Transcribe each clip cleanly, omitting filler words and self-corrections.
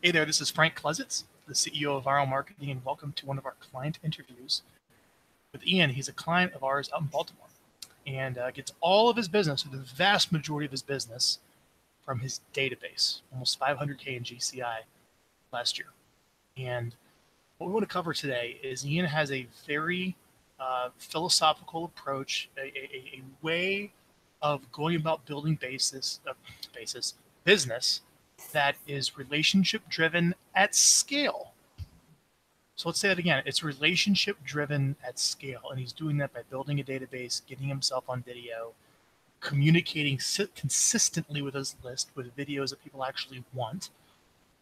Hey there, this is Frank Klesitz, the CEO of Vyral Marketing, and welcome to one of our client interviews with Ian. He's a client of ours out in Baltimore and gets all of his business, or the vast majority of his business, from his database, almost 500K in GCI last year. And what we want to cover today is Ian has a very philosophical approach, a way of going about building business that is relationship driven at scale. So let's say that again. It's relationship driven at scale. And he's doing that by building a database, getting himself on video, communicating consistently with his list with videos that people actually want.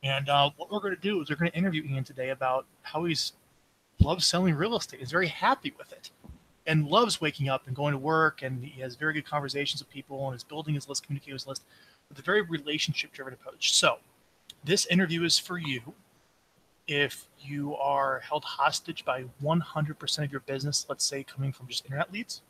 And what we're going to do is we're going to interview Ian today about how he's loves selling real estate. He's very happy with it and loves waking up and going to work. And he has very good conversations with people and is building his list, communicating his list with a very relationship driven approach. So this interview is for you if you are held hostage by 100% of your business, let's say coming from just internet leads.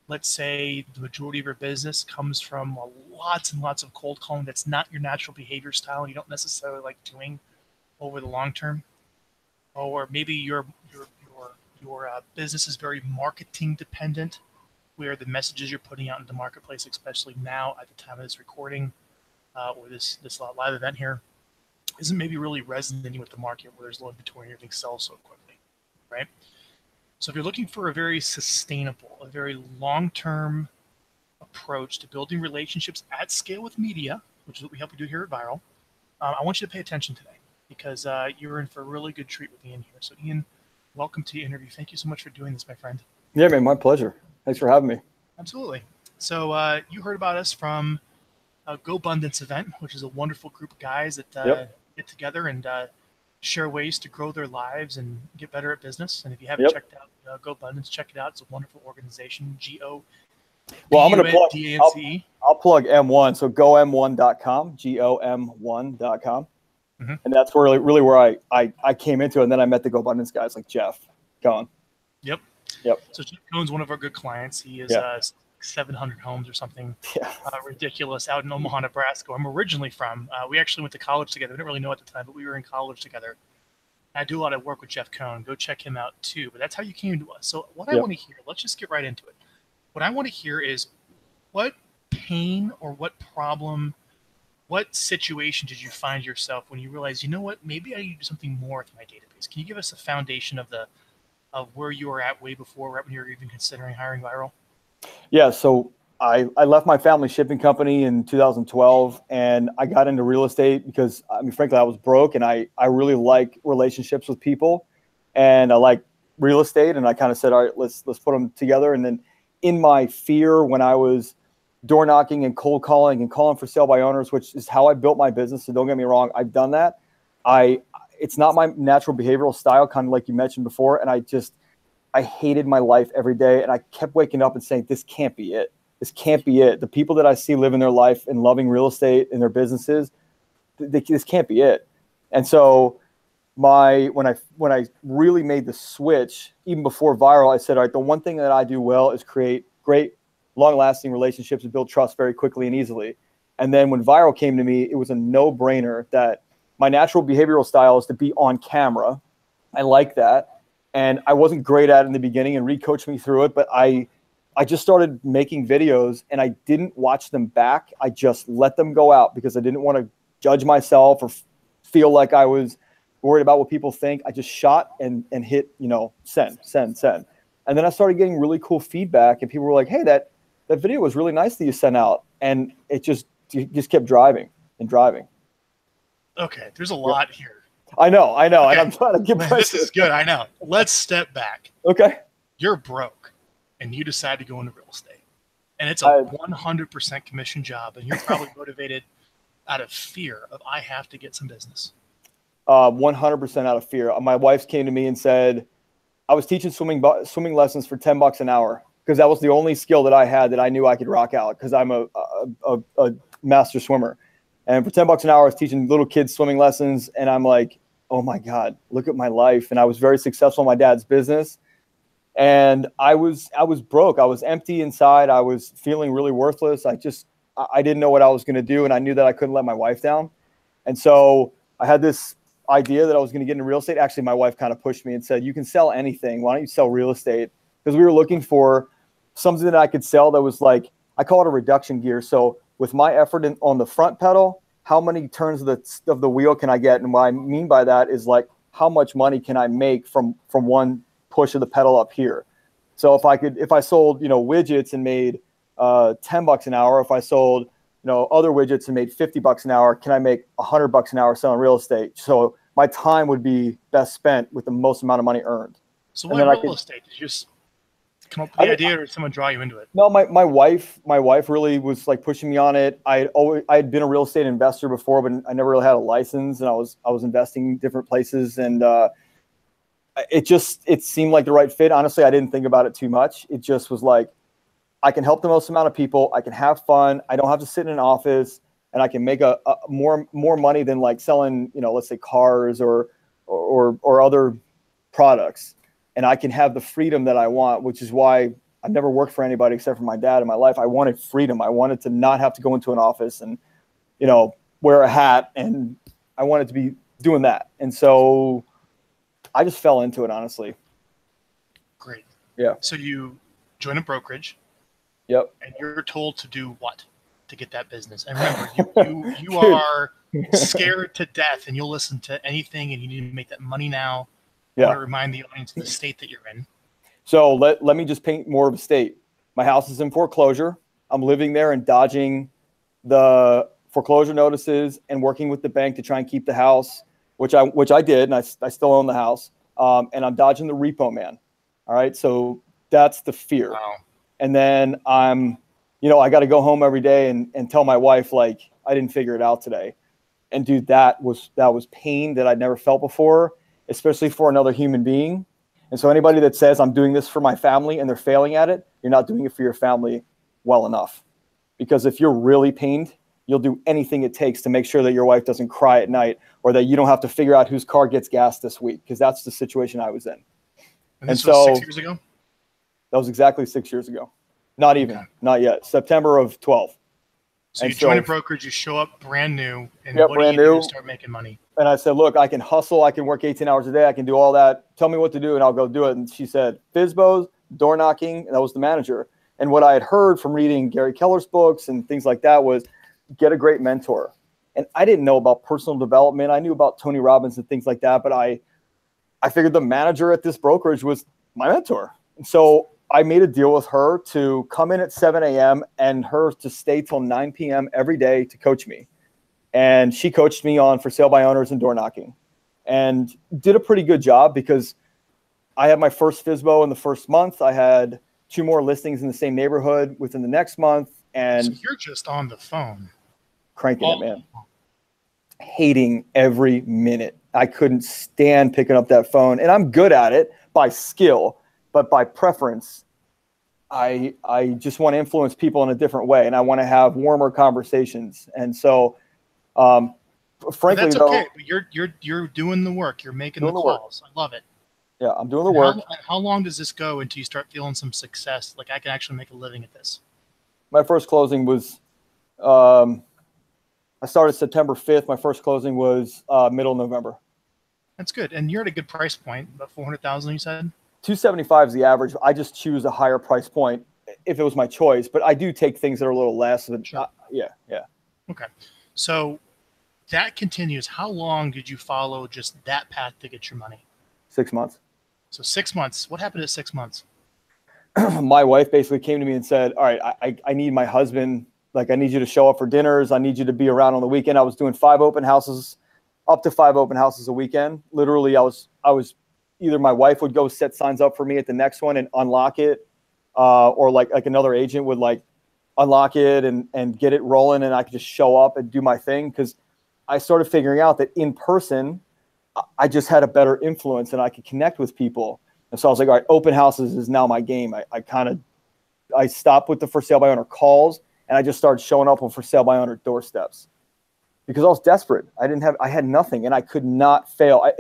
Let's say the majority of your business comes from lots and lots of cold calling that's not your natural behavior style and you don't necessarily like doing over the long term. Or maybe your business is very marketing dependent, where the messages you're putting out into the marketplace, especially now at the time of this recording or this live event here, isn't maybe really resonating with the market where there's low inventory and everything sells so quickly, right? So if you're looking for a very sustainable, a very long-term approach to building relationships at scale with media, which is what we help you do here at Vyral, I want you to pay attention today because you're in for a really good treat with Ian here. So Ian, welcome to the interview. Thank you so much for doing this, my friend. Yeah, man, my pleasure. Thanks for having me. Absolutely. So you heard about us from a GoBundance event, which is a wonderful group of guys that get together and share ways to grow their lives and get better at business. And if you haven't checked out GoBundance, check it out. It's a wonderful organization. Well, I'm going to plug. I'll plug M1. So GoM1.com, GOM1.com. Mm-hmm. And that's really where I came into it. And then I met the GoBundance guys like Jeff Cohn. Yep. So Jeff Cohn's one of our good clients. He is 700 homes or something ridiculous out in Omaha, Nebraska, where I'm originally from. We actually went to college together. We didn't really know at the time, but we were in college together. I do a lot of work with Jeff Cohn. Go check him out too. But that's how you came to us. So what I want to hear, let's just get right into it. What I want to hear is what pain or what problem, what situation did you find yourself when you realized, you know what, maybe I need to do something more with my database? Can you give us a foundation of where you were at way before, right when you were even considering hiring Vyral? Yeah, so I left my family shipping company in 2012, and I got into real estate because, I mean, frankly, I was broke, and I really like relationships with people, and I like real estate, and I kind of said, all right, let's put them together. And then in my fear, when I was door knocking and cold calling and calling for sale by owners, which is how I built my business, so don't get me wrong, I've done that. It's not my natural behavioral style, kind of like you mentioned before, and I hated my life every day, and I kept waking up and saying, this can't be it. This can't be it. The people that I see living their life and loving real estate and their businesses, this can't be it. And so when I really made the switch, even before Vyral, I said, all right, the one thing that I do well is create great, long-lasting relationships and build trust very quickly and easily. And then when Vyral came to me, it was a no-brainer that my natural behavioral style is to be on camera. I like that. And I wasn't great at it in the beginning, and Reed coached me through it, but I just started making videos and I didn't watch them back. I just let them go out because I didn't want to judge myself or feel like I was worried about what people think. I just shot and hit, send. And then I started getting really cool feedback, and people were like, hey, that video was really nice that you sent out. And it just kept driving. Okay, there's a lot here. I know, okay. And I'm trying to get this is good. I know. Let's step back. Okay. You're broke, and you decide to go into real estate, and it's a 100% commission job, and you're probably motivated out of fear of I have to get some business. 100% out of fear. My wife came to me and said, I was teaching swimming lessons for $10 an hour because that was the only skill that I had that I knew I could rock out because I'm a master swimmer. And for $10 an hour, I was teaching little kids swimming lessons. And I'm like, oh my God, look at my life. And I was very successful in my dad's business. And I was broke. I was empty inside. I was feeling really worthless. I didn't know what I was going to do. And I knew that I couldn't let my wife down. And so I had this idea that I was going to get into real estate. Actually, my wife kind of pushed me and said, you can sell anything. Why don't you sell real estate? Because we were looking for something that I could sell that was like, I call it a reduction gear. So with my effort on the front pedal, how many turns of the wheel can I get? And what I mean by that is like, how much money can I make from one push of the pedal up here? So if I sold, widgets and made $10 an hour, if I sold, other widgets and made $50 an hour, can I make $100 an hour selling real estate? So my time would be best spent with the most amount of monny earned. So why real estate? Did you just come up with the idea, or did someone draw you into it? No, my wife really was like pushing me on it. I had been a real estate investor before, but I never really had a license, and I was investing in different places, and it seemed like the right fit. Honestly, I didn't think about it too much. It just was like, I can help the most amount of people. I can have fun. I don't have to sit in an office, and I can make a more money than like selling, let's say cars or other products. And I can have the freedom that I want, which is why I've never worked for anybody except for my dad in my life. I wanted freedom. I wanted to not have to go into an office and, wear a hat, and I wanted to be doing that. And so I just fell into it, honestly. Great. Yeah. So you join a brokerage. Yep. And you're told to do what to get that business? And remember, you are scared to death, and you'll listen to anything, and you need to make that money now. I want to remind the audience of the state that you're in. So let me just paint more of a state. My house is in foreclosure. I'm living there and dodging the foreclosure notices and working with the bank to try and keep the house, which I did, and I still own the house. And I'm dodging the repo man. All right, so that's the fear. Wow. And then I got to go home every day and tell my wife, like, I didn't figure it out today. And dude, that was pain that I'd never felt before, especially for another human being. And so anybody that says I'm doing this for my family and they're failing at it, you're not doing it for your family well enough. Because if you're really pained, you'll do anything it takes to make sure that your wife doesn't cry at night, or that you don't have to figure out whose car gets gas this week, because that's the situation I was in. And this was 6 years ago? That was exactly 6 years ago. Not even, okay. Not yet. September of 12. So you join a brokerage, you show up brand new, and what do you do to start making money? And I said, look, I can hustle. I can work 18 hours a day. I can do all that. Tell me what to do, and I'll go do it. And she said, FSBOs, door knocking, and that was the manager. And what I had heard from reading Gary Keller's books and things like that was get a great mentor. And I didn't know about personal development. I knew about Tony Robbins and things like that, but I figured the manager at this brokerage was my mentor. And so I made a deal with her to come in at 7 a.m. and her to stay till 9 p.m. every day to coach me. And she coached me on for sale by owners and door knocking, and did a pretty good job, because I had my first FSBO in the first month. I had 2 more listings in the same neighborhood within the next month. And so you're just on the phone. Cranking it, man. Hating every minute. I couldn't stand picking up that phone. And I'm good at it by skill, but by preference, I just want to influence people in a different way, and I want to have warmer conversations. And so, frankly, that's okay. But you're doing the work. You're making the calls. I love it. Yeah, I'm doing the work. How long does this go until you start feeling some success? Like, I can actually make a living at this. My first closing was, I started September 5th. My first closing was middle of November. That's good. And you're at a good price point, about 400,000, you said? 275 is the average. I just choose a higher price point if it was my choice, but I do take things that are a little less than, sure. Yeah. Okay. So that continues. How long did you follow just that path to get your money? 6 months. So 6 months. What happened at 6 months? My wife basically came to me and said, all right, I need my husband. Like, I need you to show up for dinners. I need you to be around on the weekend. I was doing 5 open houses, up to 5 open houses a weekend. Literally, I was either my wife would go set signs up for me at the next one and unlock it, or like another agent would like unlock it and get it rolling, and I could just show up and do my thing, because I started figuring out that in person, I just had a better influence and I could connect with people. And so I was like, all right, open houses is now my game. I stopped with the for sale by owner calls, and I just started showing up on for sale by owner doorsteps, because I was desperate. I had nothing, and I could not fail.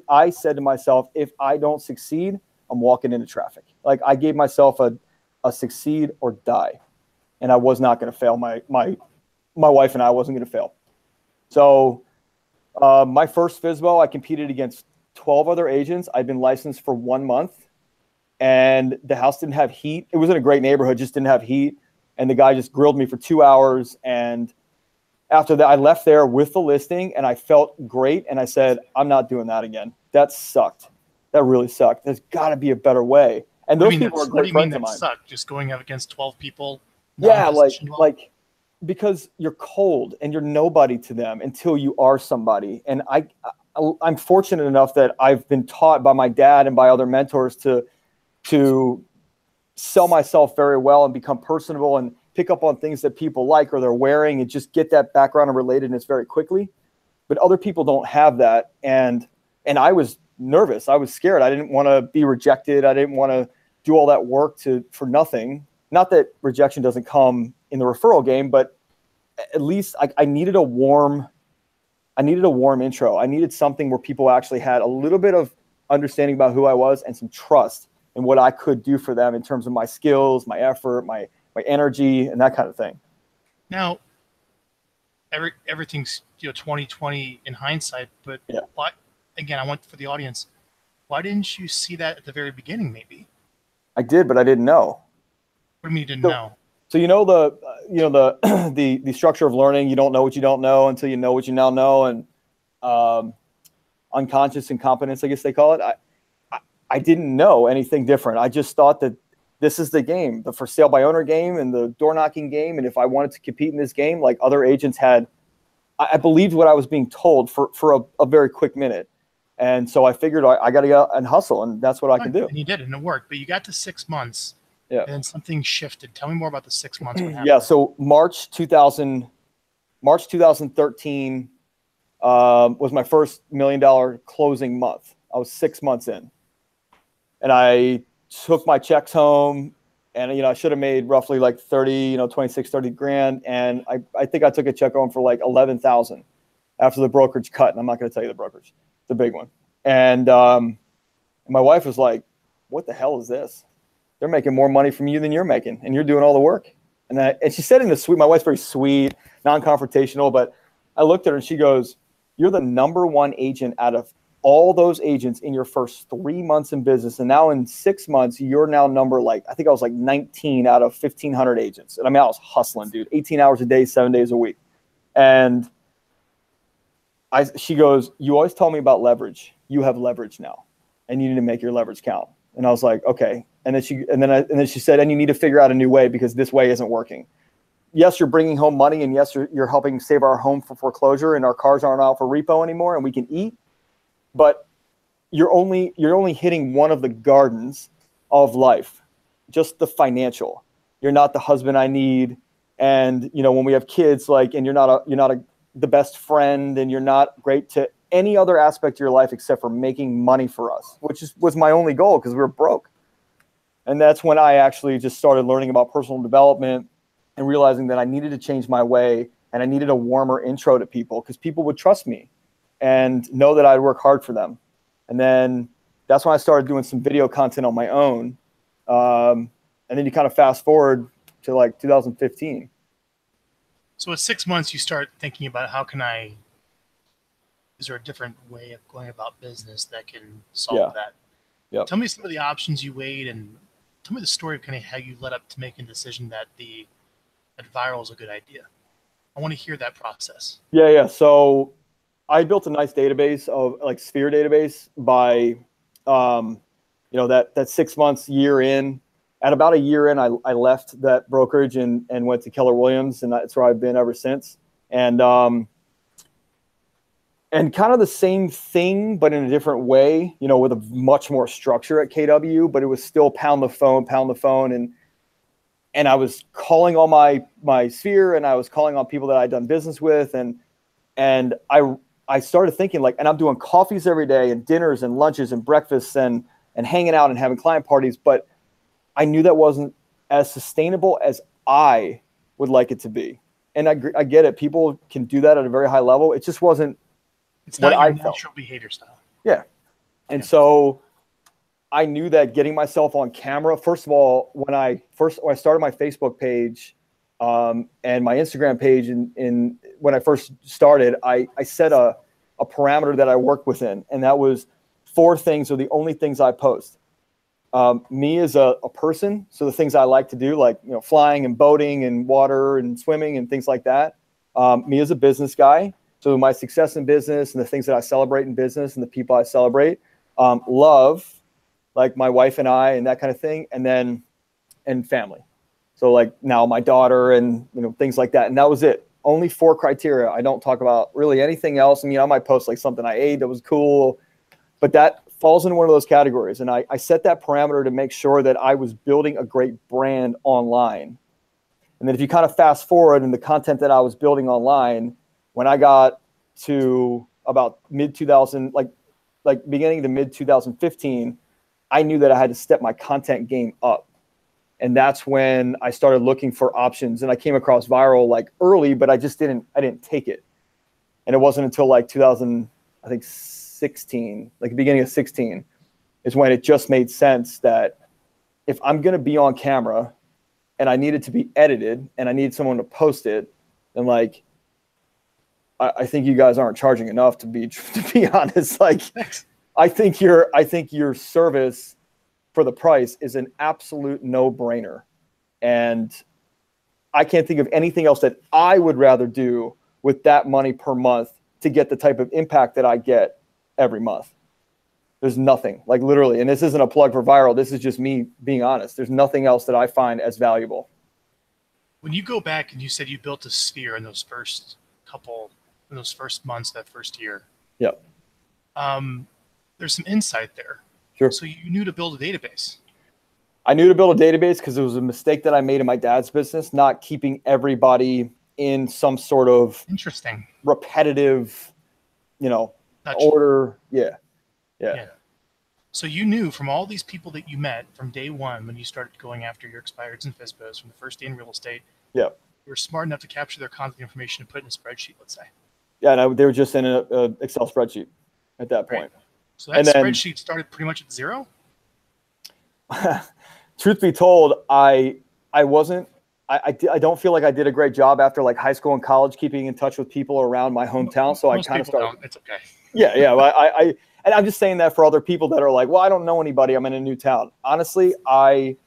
I said to myself, if I don't succeed, I'm walking into traffic. Like, I gave myself a succeed or die, and I was not going to fail. My wife and I wasn't going to fail. So My first FISBO, I competed against 12 other agents. I'd been licensed for 1 month, and the house didn't have heat. It was in a great neighborhood, just didn't have heat. And the guy just grilled me for 2 hours. And after that, I left there with the listing, and I felt great. And I said, I'm not doing that again. That sucked. That really sucked. There's got to be a better way. And those people are great friends of mine. Sucked? Just going up against 12 people? Yeah, like because you're cold and you're nobody to them until you are somebody. And I'm fortunate enough that I've been taught by my dad and by other mentors to sell myself very well and become personable and pick up on things that people like or they're wearing and just get that background and relatedness very quickly. But other people don't have that. And I was nervous. I was scared. I didn't want to be rejected. I didn't want to do all that work for nothing. Not that rejection doesn't come in the referral game, but at least I needed a warm intro. I needed something where people actually had a little bit of understanding about who I was and some trust in what I could do for them in terms of my skills, my effort, my energy, and that kind of thing. Now, everything's 2020 in hindsight, but yeah. Why? Again, I want for the audience. Why didn't you see that at the very beginning? Maybe I did, but I didn't know. What do you mean you didn't know? So the structure of learning. You don't know what you don't know until you know what you now know, and unconscious incompetence, I guess they call it. I didn't know anything different. I just thought that this is the game, the for sale by owner game and the door knocking game. And if I wanted to compete in this game, like other agents had, I believed what I was being told for a very quick minute. And so I figured I got to go and hustle, and that's what I can do. And you did, and it worked. But you got to 6 months, yeah, and something shifted. Tell me more about the 6 months. Yeah, so March 2013 was my first $1 million closing month. I was 6 months in, and I took my checks home, and I should have made roughly like 30 grand, and I think I took a check home for like 11,000 after the brokerage cut, and I'm not going to tell you the brokerage. The big one. And my wife was like, what the hell is this? They're making more money from you than you're making, and you're doing all the work. And she said in the sweet, my wife's very sweet, non-confrontational, but I looked at her and she goes, you're the #1 agent out of all those agents in your first 3 months in business. And now in 6 months, you're now I think I was like 19 out of 1,500 agents. And I mean, I was hustling, dude, 18 hours a day, 7 days a week. And she goes, you always told me about leverage. You have leverage now, and you need to make your leverage count. And I was like, okay. And then she said, and you need to figure out a new way because this way isn't working. Yes, you're bringing home money, and yes, you're helping save our home from foreclosure, and our cars aren't out for repo anymore, and we can eat. But you're only hitting one of the gardens of life, just the financial. You're not the husband I need, and when we have kids, and you're not the best friend, and you're not great to any other aspect of your life except for making money for us, which was my only goal because we were broke. And that's when I actually just started learning about personal development and realizing that I needed to change my way, and I needed a warmer intro to people because people would trust me and know that I'd work hard for them. And then that's when I started doing some video content on my own. And then you kind of fast forward to like 2015. So at 6 months, you start thinking about is there a different way of going about business that can solve that? Yep. Tell me some of the options you weighed, and tell me the story of kind of how you led up to making the decision that Vyral is a good idea. I want to hear that process. Yeah. So I built a nice database of Sphere database by, that 6 months, year in. At about a year in, I left that brokerage and went to Keller Williams, and that's where I've been ever since. And kind of the same thing, but in a different way, with a much more structure at KW, but it was still pound the phone. And I was calling all my sphere, and I was calling on people that I'd done business with. And I started thinking and I'm doing coffees every day and dinners and lunches and breakfasts and hanging out and having client parties, but I knew that wasn't as sustainable as I would like it to be. And I get it. People can do that at a very high level. It just wasn't. It's not your natural behavior style. Yeah. And so I knew that getting myself on camera, first of all, when I started my Facebook page and my Instagram page when I first started, I set a a parameter that I work within. And that was 4 things are the only things I post. Me as a person. So the things I like to do, like, you know, flying and boating and water and swimming and things like that. Me as a business guy. So my success in business and the things that I celebrate in business and the people I celebrate. Love, like my wife and I and that kind of thing. And family. So like now my daughter and, you know, things like that. And that was it. Only 4 criteria. I don't talk about really anything else. I mean, I might post like something I ate that was cool, but that falls into one of those categories. And I set that parameter to make sure that I was building a great brand online. And then if you kind of fast forward in the content that I was building online, when I got to about mid 2000, like beginning to mid 2015, I knew that I had to step my content game up. And that's when I started looking for options. And I came across Vyral like early, but I didn't take it. And it wasn't until like 2016, like the beginning of 16, is when it just made sense that if I'm going to be on camera and I need it to be edited and I need someone to post it, then like, I think you guys aren't charging enough to be honest. Like, I think your service for the price is an absolute no-brainer. And I can't think of anything else that I would rather do with that money per month to get the type of impact that I get every month. There's nothing, like literally, and this isn't a plug for Vyral. This is just me being honest. There's nothing else that I find as valuable. When you go back and you said you built a sphere in those first months, that first year. Yep. There's some insight there. Sure. So you knew to build a database. I knew to build a database because it was a mistake that I made in my dad's business, not keeping everybody in some sort of interesting repetitive, you know, order. Yeah. So you knew from all these people that you met from day one when you started going after your expireds and FSBOs from the first day in real estate. Yeah. You were smart enough to capture their contact information and put it in a spreadsheet, let's say. Yeah, and they were just in an Excel spreadsheet at that point. So that spreadsheet started pretty much at 0? Truth be told, I don't feel like I did a great job after like high school and college keeping in touch with people around my hometown. So I kind of started. It's okay. Yeah. And I'm just saying that for other people that are like, well, I don't know anybody. I'm in a new town. Honestly, I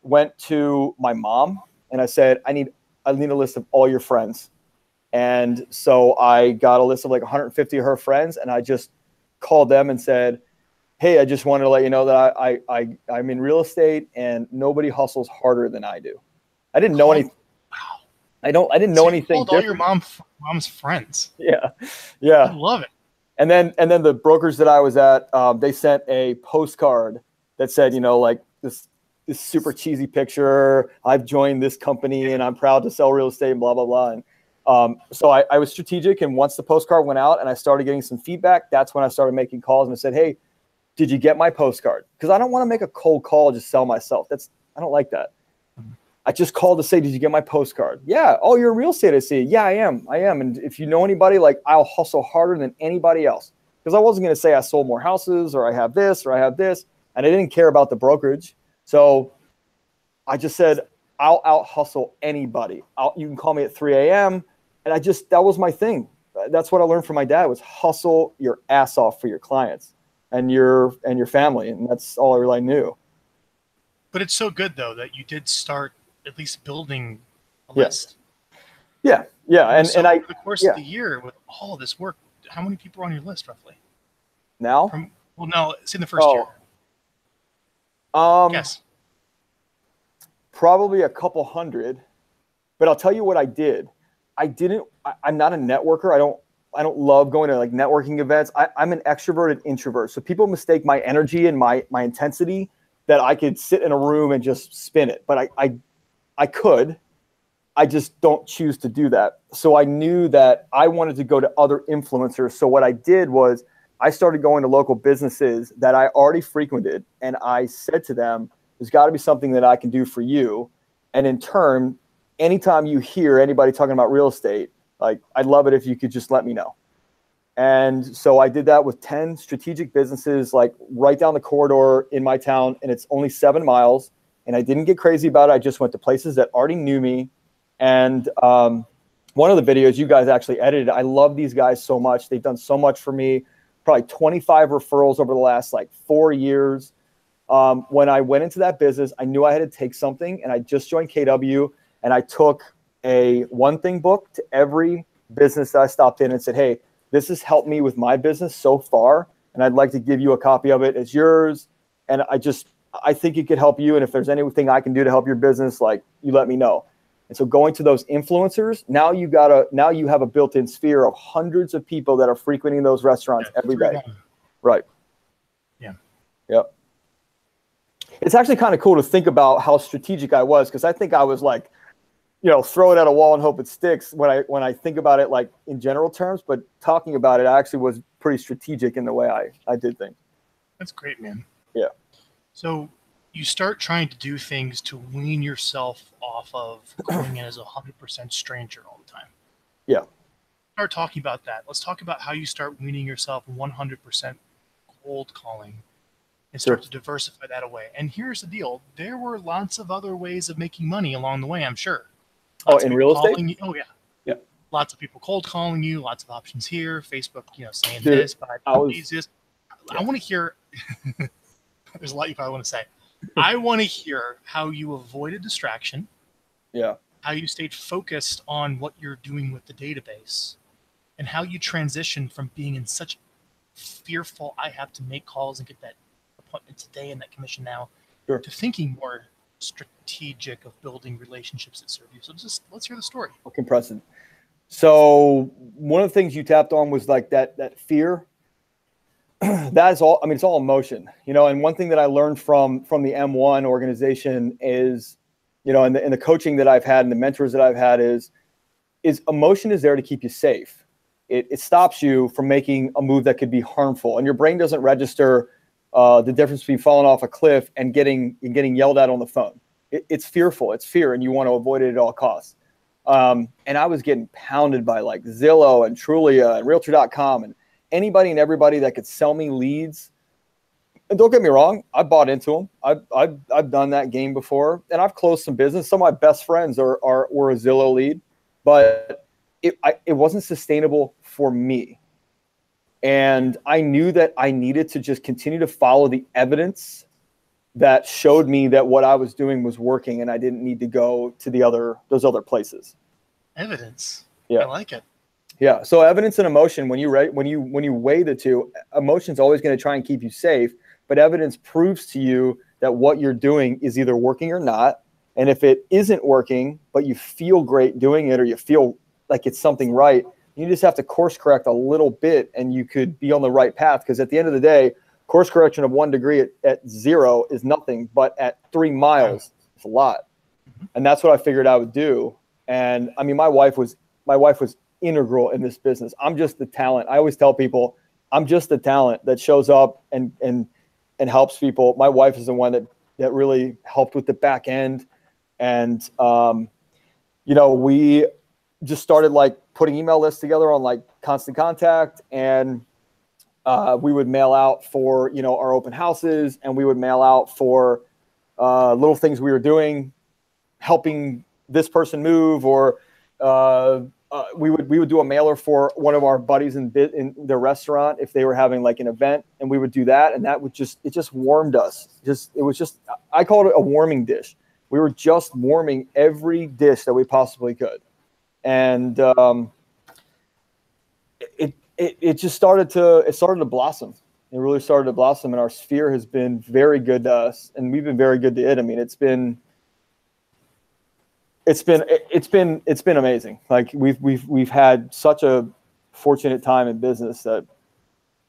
went to my mom and I said, I need a list of all your friends. And so I got a list of like 150 of her friends, and I just called them and said, hey, I just wanted to let you know that I'm in real estate and nobody hustles harder than I do. I didn't know anything. Wow. I didn't know anything. Called all your mom's friends. Yeah. I love it. And then the brokers that I was at, they sent a postcard that said, you know, like this super cheesy picture. I've joined this company and I'm proud to sell real estate and blah, blah, blah. And so I was strategic. And once the postcard went out and I started getting some feedback, that's when I started making calls and I said, hey, did you get my postcard? Because I don't want to make a cold call, just sell myself. I don't like that. I just called to say, did you get my postcard? Yeah. Oh, you're in real estate, I see. Yeah, I am. And if you know anybody, like I'll hustle harder than anybody else. Because I wasn't going to say I sold more houses or I have this or I have this. And I didn't care about the brokerage. So I just said, I'll out hustle anybody. You can call me at 3 a.m. And that was my thing. That's what I learned from my dad was hustle your ass off for your clients and your family. And that's all I really knew. But it's so good though, that you did start at least building a list. Yeah. So over the course of the year with all of this work, how many people are on your list roughly? Now? No, it's in the first year. Yes. Probably a couple hundred, but I'll tell you what I did. I'm not a networker. I don't love going to like networking events. I'm an extroverted introvert. So people mistake my energy and my intensity that I could sit in a room and just spin it. But I could. I just don't choose to do that. So I knew that I wanted to go to other influencers. So what I did was I started going to local businesses that I already frequented. And I said to them, there's got to be something that I can do for you. And in turn, anytime you hear anybody talking about real estate, like I'd love it if you could just let me know. And so I did that with 10 strategic businesses, like right down the corridor in my town. And it's only 7 miles. And I didn't get crazy about it. I just went to places that already knew me. And one of the videos you guys actually edited. I love these guys so much. They've done so much for me. Probably 25 referrals over the last like 4 years. When I went into that business, I knew I had to take something, and I just joined KW, and I took a one thing book to every business that I stopped in and said, hey, this has helped me with my business so far, and I'd like to give you a copy of it as yours. And I think it could help you. And if there's anything I can do to help your business, like, you let me know. And so going to those influencers, now you have a built-in sphere of hundreds of people that are frequenting those restaurants every day. Right. Yeah. Yep. It's actually kind of cool to think about how strategic I was, because I think I was like, throw it at a wall and hope it sticks when I think about it like in general terms, but talking about it, I actually was pretty strategic in the way I did things. That's great, man. Yeah. So you start trying to do things to wean yourself off of going in as 100% stranger all the time. Yeah. Start talking about that. Let's talk about how you start weaning yourself 100% cold calling and start to diversify that away. And here's the deal. There were lots of other ways of making money along the way, I'm sure. In real estate? Oh, yeah. Yeah. Lots of people cold calling you, lots of options here, Facebook, saying this, buy this. I want to hear, there's a lot you probably want to say. I want to hear how you avoided distraction. Yeah. How you stayed focused on what you're doing with the database, and how you transitioned from being in such fearful, I have to make calls and get that appointment today and that commission now, to thinking more strategic of building relationships that serve you. So let's hear the story. I'll compress it. So one of the things you tapped on was like that fear. That is all. I mean, it's all emotion, and one thing that I learned from the M1 organization is, and the coaching that I've had and the mentors that I've had is emotion is there to keep you safe. It stops you from making a move that could be harmful, and your brain doesn't register the difference between falling off a cliff and getting yelled at on the phone. It's fearful. It's fear, and you want to avoid it at all costs. And I was getting pounded by like Zillow and Trulia and Realtor.com and anybody and everybody that could sell me leads. And don't get me wrong, I bought into them. I've done that game before, and I've closed some business. Some of my best friends were a Zillow lead, but it wasn't sustainable for me. And I knew that I needed to just continue to follow the evidence that showed me that what I was doing was working, and I didn't need to go to those other places. Evidence. Yeah. I like it. Yeah. So evidence and emotion, when you weigh the two, emotion's always going to try and keep you safe, but evidence proves to you that what you're doing is either working or not. And if it isn't working, but you feel great doing it, or you feel like it's something right, you just have to course correct a little bit, and you could be on the right path. Because at the end of the day, course correction of 1 degree at 0 is nothing, but at 3 miles, it's a lot. And that's what I figured I would do. And I mean, my wife was integral in this business. I'm just the talent. I always tell people, I'm just the talent that shows up and helps people. My wife is the one that really helped with the back end. And, we just started like putting email lists together on like Constant Contact, and we would mail out for, our open houses, and we would mail out for little things we were doing, helping this person move, or we would do a mailer for one of our buddies in their restaurant if they were having like an event, and we would do that, and it just warmed us. I called it a warming dish. We were just warming every dish that we possibly could, and it started to blossom. It really started to blossom, and our sphere has been very good to us, and we've been very good to it. I mean, it's been amazing. Like we've had such a fortunate time in business that,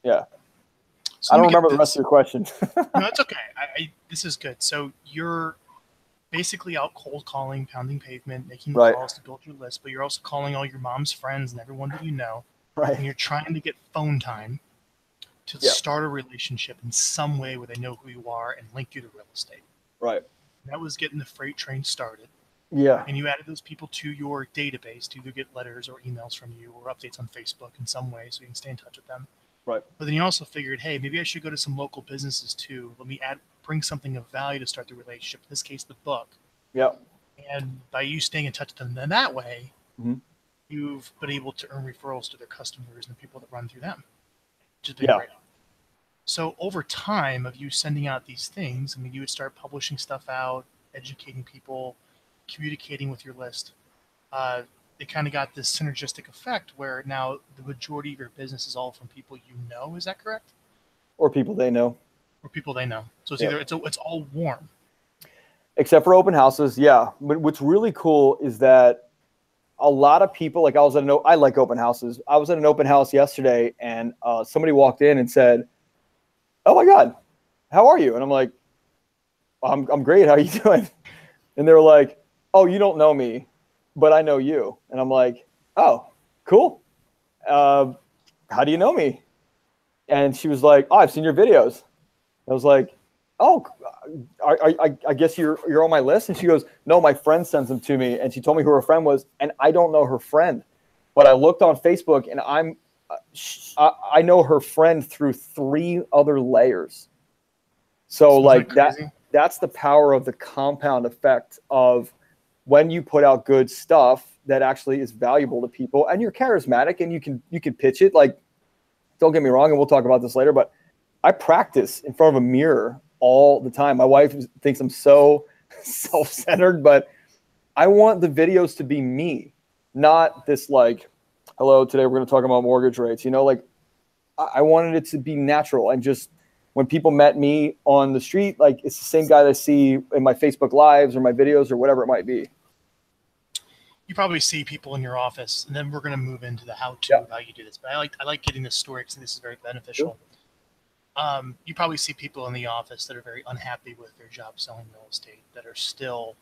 yeah. So I don't remember the rest of your question. No, it's okay. This is good. So you're basically out cold calling, pounding pavement, making calls to build your list, but you're also calling all your mom's friends and everyone that you know. Right. And you're trying to get phone time to start a relationship in some way where they know who you are and link you to real estate. Right. That was getting the freight train started. Yeah. And you added those people to your database to either get letters or emails from you or updates on Facebook in some way so you can stay in touch with them. Right. But then you also figured, hey, maybe I should go to some local businesses too. Let me bring something of value to start the relationship. In this case, the book. Yeah. And by you staying in touch with them in that way, you've been able to earn referrals to their customers and the people that run through them, which has been Yeah. great. So over time of you sending out these things, I mean, you would start publishing stuff out, educating people, communicating with your list. It kind of got this synergistic effect where now the majority of your business is all from people you know. Is that correct? Or people they know. Or people they know. So it's Yep. either it's all warm. Except for open houses. Yeah. But what's really cool is that a lot of people, like I like open houses. I was at an open house yesterday and somebody walked in and said, "Oh my God, how are you?" And I'm like, I'm great. How are you doing? And they were like, "Oh, you don't know me, but I know you." And I'm like, "Oh, cool. How do you know me?" And she was like, "Oh, I've seen your videos." I was like, "Oh, I guess you're on my list." And she goes, "No, my friend sends them to me." And she told me who her friend was, and I don't know her friend, but I looked on Facebook, and I know her friend through 3 other layers. So like that's the power of the compound effect of when you put out good stuff that actually is valuable to people, and you're charismatic, and you can pitch it. Like, don't get me wrong, and we'll talk about this later, but I practice in front of a mirror all the time. My wife thinks I'm so self-centered, but I want the videos to be me, not this like, "Hello, today we're going to talk about mortgage rates." Like I wanted it to be natural, and just when people met me on the street, like it's the same guy that I see in my Facebook lives or my videos or whatever it might be. You probably see people in your office, and then we're going to move into the how you do this. But I like getting this story because this is very beneficial. You probably see people in the office that are very unhappy with their job selling real estate, that are still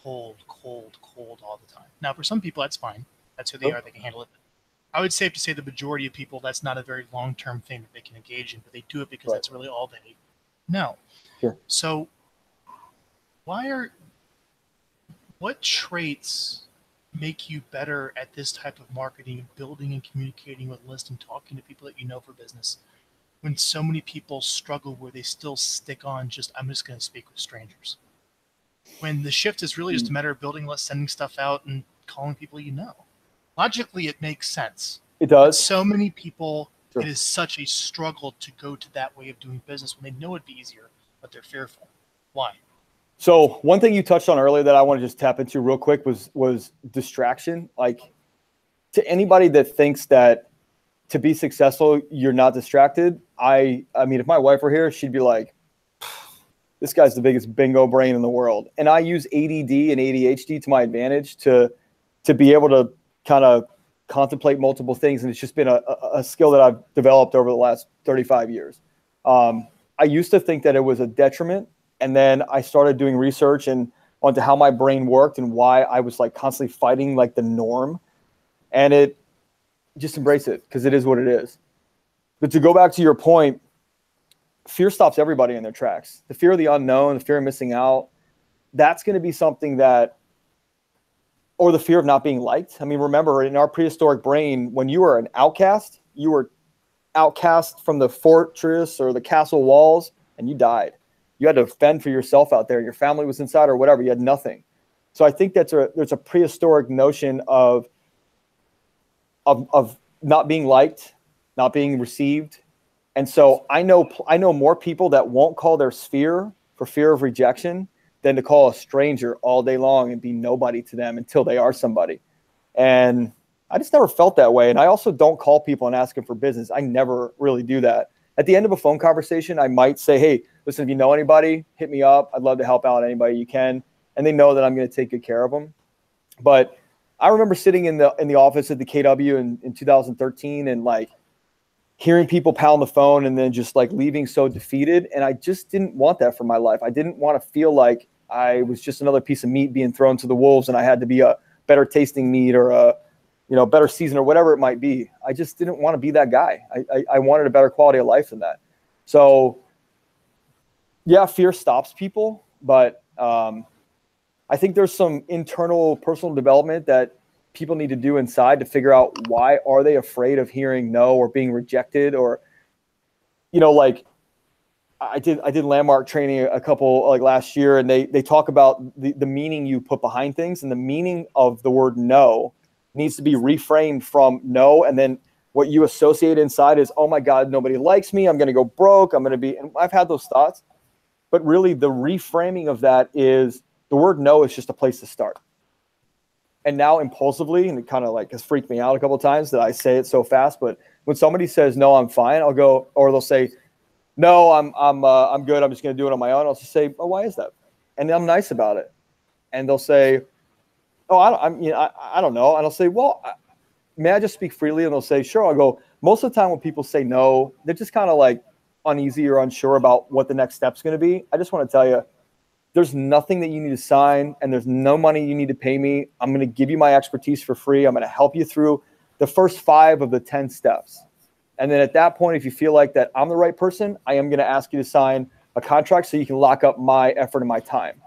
cold all the time. Now, for some people, that's fine. That's who they are. They can handle it. I would safe to say the majority of people, that's not a very long-term thing that they can engage in, but they do it because that's really all they know. Sure. So what traits make you better at this type of marketing, building and communicating with lists and talking to people that you know for business, when so many people struggle where they still stick on I'm just going to speak with strangers? When the shift is really just a matter of building lists, sending stuff out, and calling people you know. Logically, it makes sense. It does. But so many people, it is such a struggle to go to that way of doing business when they know it'd be easier, but they're fearful. Why? So one thing you touched on earlier that I want to just tap into real quick was distraction. Like, to anybody that thinks that to be successful, you're not distracted. I mean, if my wife were here, she'd be like, "This guy's the biggest bingo brain in the world." And I use ADD and ADHD to my advantage to be able to kind of contemplate multiple things. And it's just been a skill that I've developed over the last 35 years. I used to think that it was a detriment. And then I started doing research and onto how my brain worked and why I was like constantly fighting like the norm. And just embrace it because it is what it is. But to go back to your point, fear stops everybody in their tracks. The fear of the unknown, the fear of missing out, that's going to be something or the fear of not being liked. I mean, remember, in our prehistoric brain, when you were an outcast, you were outcast from the fortress or the castle walls, and you died. You had to fend for yourself out there. Your family was inside or whatever. You had nothing. So I think there's a prehistoric notion of not being liked, not being received. And so I know more people that won't call their sphere for fear of rejection than to call a stranger all day long and be nobody to them until they are somebody. And I just never felt that way. And I also don't call people and ask them for business. I never really do that. At the end of a phone conversation, I might say, "Hey, listen, if you know anybody, hit me up. I'd love to help out anybody you can." And they know that I'm going to take good care of them. But I remember sitting in the office at the KW in 2013 and like hearing people pound the phone and then just like leaving so defeated. And I just didn't want that for my life. I didn't want to feel like I was just another piece of meat being thrown to the wolves and I had to be a better tasting meat or a better season or whatever it might be. I just didn't want to be that guy. I wanted a better quality of life than that. So yeah, fear stops people, but I think there's some internal personal development that people need to do inside to figure out why are they afraid of hearing no or being rejected or, like I did landmark training a couple like last year, and they talk about the meaning you put behind things, and the meaning of the word no needs to be reframed from no. And then what you associate inside is, oh my God, nobody likes me. I'm going to go broke. I'm going to be, and I've had those thoughts, but really the reframing of that is the word no is just a place to start. And now impulsively, and it kind of like has freaked me out a couple of times that I say it so fast, but when somebody says, no, I'm fine, I'll go, or they'll say, no, I'm good. I'm just going to do it on my own. I'll just say, oh, why is that? And I'm nice about it. And they'll say, oh, I don't know. And I'll say, well, may I just speak freely? And they'll say, sure. I'll go, most of the time when people say no, they're just kind of like uneasy or unsure about what the next step's going to be. I just want to tell you, there's nothing that you need to sign and there's no money you need to pay me. I'm going to give you my expertise for free. I'm going to help you through the first 5 of the 10 steps. And then at that point, if you feel like that I'm the right person, I am going to ask you to sign a contract so you can lock up my effort and my time.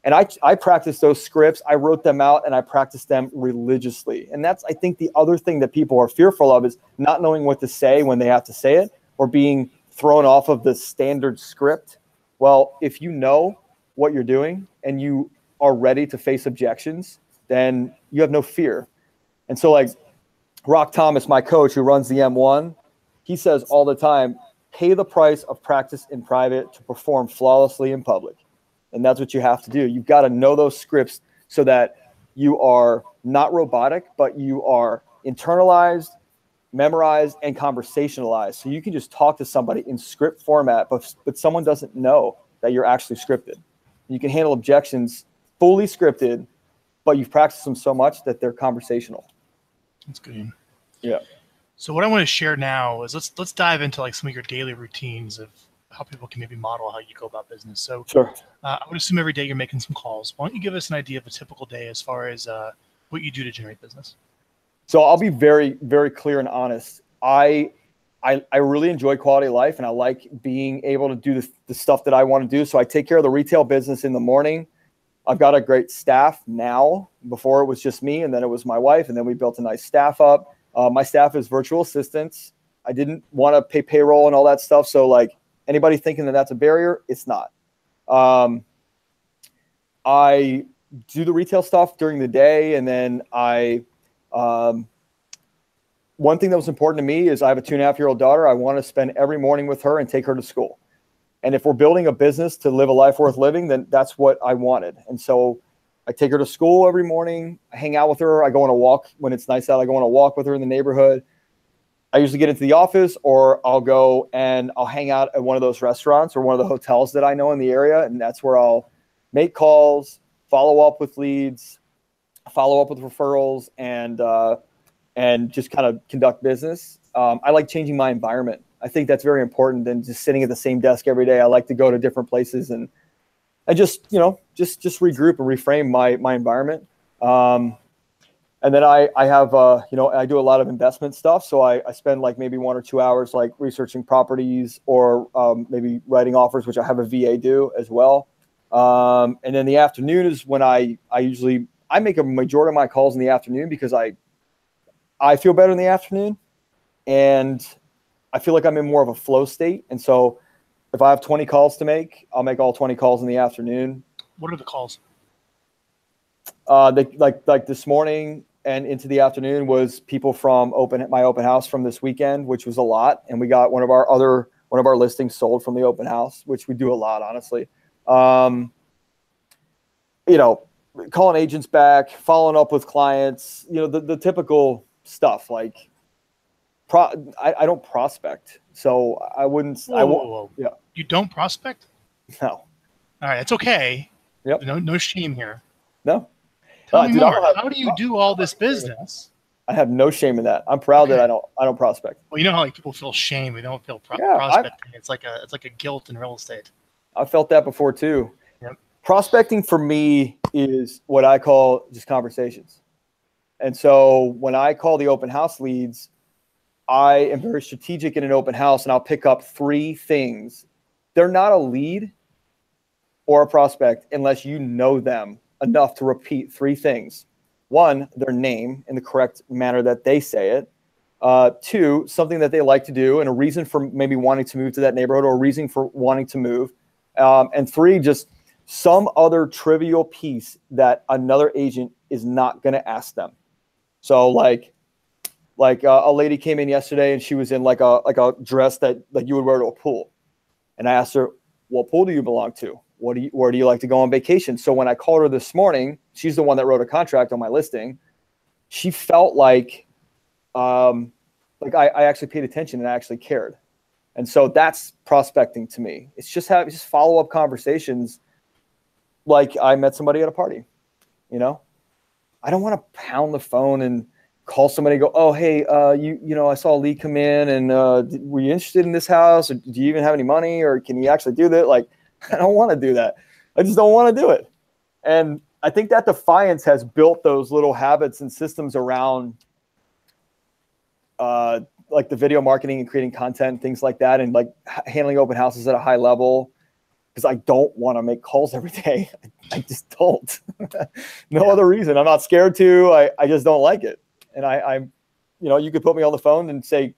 And I practiced those scripts. I wrote them out and I practiced them religiously. And that's, I think, the other thing that people are fearful of is not knowing what to say when they have to say it or being thrown off of the standard script. Well, if you know what you're doing and you are ready to face objections, then you have no fear. And so like Rock Thomas, my coach who runs the M1, he says all the time, pay the price of practice in private to perform flawlessly in public. And that's what you have to do. You've got to know those scripts so that you are not robotic, but you are internalized, memorized, and conversationalized. So you can just talk to somebody in script format, but someone doesn't know that you're actually scripted. You can handle objections fully scripted, but you've practiced them so much that they're conversational. That's good. Yeah. So what I want to share now is let's dive into like some of your daily routines of how people can maybe model how you go about business. So sure. I would assume every day you're making some calls. Why don't you give us an idea of a typical day as far as what you do to generate business? So I'll be very, very clear and honest. I really enjoy quality of life and I like being able to do the stuff that I want to do. So I take care of the retail business in the morning. I've got a great staff now. Before it was just me and then it was my wife and then we built a nice staff up. My staff is virtual assistants. I didn't want to pay payroll and all that stuff. So like anybody thinking that that's a barrier, it's not. I do the retail stuff during the day. And then one thing that was important to me is I have a 2.5-year-old daughter. I want to spend every morning with her and take her to school. And if we're building a business to live a life worth living, then that's what I wanted. And so I take her to school every morning. I hang out with her. I go on a walk when it's nice out. I go on a walk with her in the neighborhood. I usually get into the office or I'll go and I'll hang out at one of those restaurants or one of the hotels that I know in the area. And that's where I'll make calls, follow up with leads, follow up with referrals, and just kind of conduct business. I like changing my environment. I think that's very important than just sitting at the same desk every day. I like to go to different places and just regroup and reframe my environment. And then I have, I do a lot of investment stuff. So I spend like maybe 1 or 2 hours like researching properties or maybe writing offers, which I have a VA do as well. And then the afternoon is when I make a majority of my calls in the afternoon because I feel better in the afternoon and I feel like I'm in more of a flow state. And so if I have 20 calls to make, I'll make all 20 calls in the afternoon. What are the calls? Like this morning and into the afternoon was people from my open house from this weekend, which was a lot. And we got one of our listings sold from the open house, which we do a lot, honestly. Calling agents back, following up with clients, the typical stuff like I don't prospect. So I wouldn't, Whoa. Yeah. You don't prospect? No. All right. It's okay. Yep. No shame here. No. Tell me more. How do you do all this business? I have no shame in that. I'm proud that I don't prospect. Well, you know how like people feel shame. We don't feel prospecting. It's like a guilt in real estate. I've felt that before too. Yep. Prospecting for me is what I call just conversations. And so when I call the open house leads, I am very strategic in an open house and I'll pick up 3 things. They're not a lead or a prospect unless you know them enough to repeat 3 things. 1, their name in the correct manner that they say it. 2, something that they like to do and a reason for maybe wanting to move to that neighborhood or a reason for wanting to move. And 3, just some other trivial piece that another agent is not going to ask them. So like a lady came in yesterday and she was in like a dress that like you would wear to a pool. And I asked her, what pool do you belong to? Where do you like to go on vacation? So when I called her this morning, she's the one that wrote a contract on my listing. She felt like I actually paid attention and I actually cared. And so that's prospecting to me. It's just follow-up conversations. Like I met somebody at a party, you know, I don't want to pound the phone and call somebody and go, oh, hey, you know, I saw a lead come in and were you interested in this house? Or do you even have any money? Or can you actually do that? Like, I don't want to do that. I just don't want to do it. And I think that Defiance has built those little habits and systems around like the video marketing and creating content, things like that, and like handling open houses at a high level. Because I don't want to make calls every day. I just don't. No other reason. I'm not scared to. I just don't like it. And I'm, you know, you could put me on the phone and say,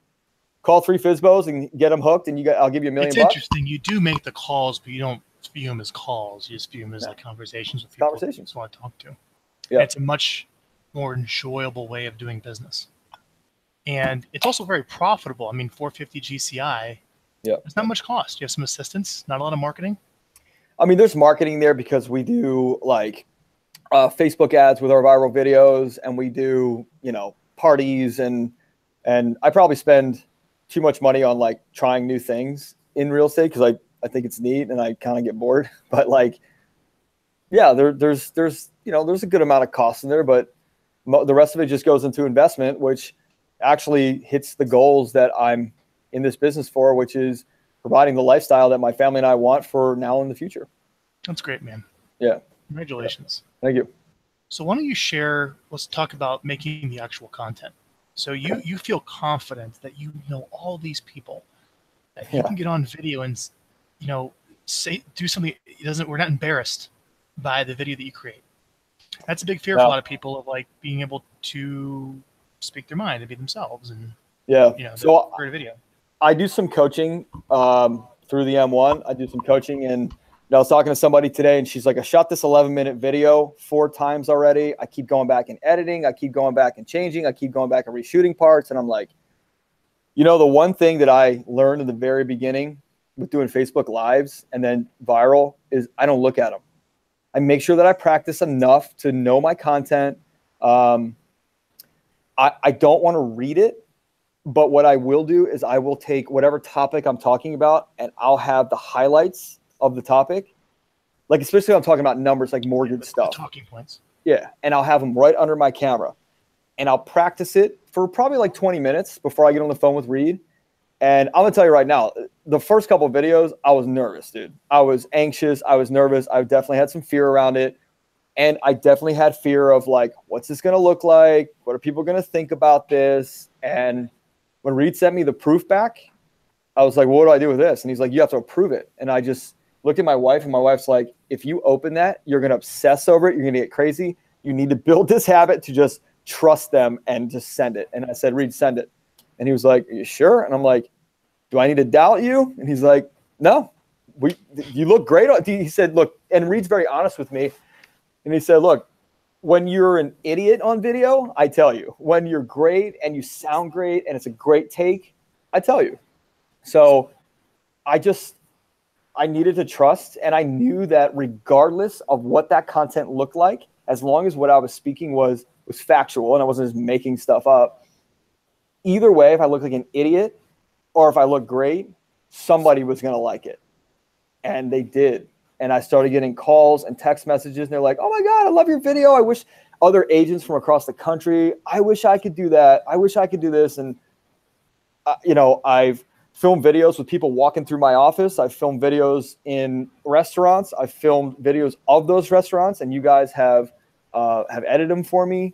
call 3 FSBOs and get them hooked, and I'll give you $1 million. It's interesting. You do make the calls, but you don't view them as calls. You just view them as like conversations with people you just want to talk to. Yeah. It's a much more enjoyable way of doing business. And it's also very profitable. I mean, 450 GCI, it's not much cost. You have some assistance, not a lot of marketing. I mean, there's marketing there because we do like Facebook ads with our viral videos, and we do, you know, parties, and I probably spend too much money on like trying new things in real estate because I think it's neat and I kind of get bored. But like, yeah, there's you know, there's a good amount of cost in there, but the rest of it just goes into investment, which actually hits the goals that I'm in this business for, which is providing the lifestyle that my family and I want for now and the future. That's great, man. Yeah. Congratulations. Yeah. Thank you. So why don't you share, let's talk about making the actual content. So you feel confident that you know all these people, that you can get on video and, you know, do something. We're not embarrassed by the video that you create. That's a big fear for a lot of people, of like being able to speak their mind and be themselves, and you know, so create a video. I do some coaching through the M1. I do some coaching, and I was talking to somebody today, and she's like, I shot this 11-minute video 4 times already. I keep going back and editing. I keep going back and changing. I keep going back and reshooting parts. And I'm like, you know, the one thing that I learned in the very beginning with doing Facebook Lives and then Vyral is I don't look at them. I make sure that I practice enough to know my content. I don't want to read it. But what I will do is I will take whatever topic I'm talking about, and I'll have the highlights of the topic. Like, especially when I'm talking about numbers, like mortgage stuff. Talking points. Yeah. And I'll have them right under my camera. And I'll practice it for probably like 20 minutes before I get on the phone with Reed. And I'm going to tell you right now, the first couple of videos, I was nervous, dude. I was anxious. I was nervous. I definitely had some fear around it. And I definitely had fear of like, what's this going to look like? What are people going to think about this? And when Reed sent me the proof back, I was like, well, what do I do with this? And he's like, you have to approve it. And I just looked at my wife, and my wife's like, if you open that, you're going to obsess over it. You're going to get crazy. You need to build this habit to just trust them and just send it. And I said, Reed, send it. And he was like, are you sure? And I'm like, do I need to doubt you? And he's like, no, you look great. He said, look, and Reed's very honest with me. And he said, look, when you're an idiot on video, I tell you. When you're great and you sound great and it's a great take, I tell you. So I needed to trust, and I knew that regardless of what that content looked like, as long as what I was speaking was factual and I wasn't just making stuff up, either way, if I looked like an idiot or if I looked great, somebody was going to like it. And they did. And I started getting calls and text messages, and they're like, oh my God, I love your video. I wish other agents from across the country, I wish I could do that. I wish I could do this. And, you know, I've filmed videos with people walking through my office. I've filmed videos in restaurants. I've filmed videos of those restaurants, and you guys have edited them for me.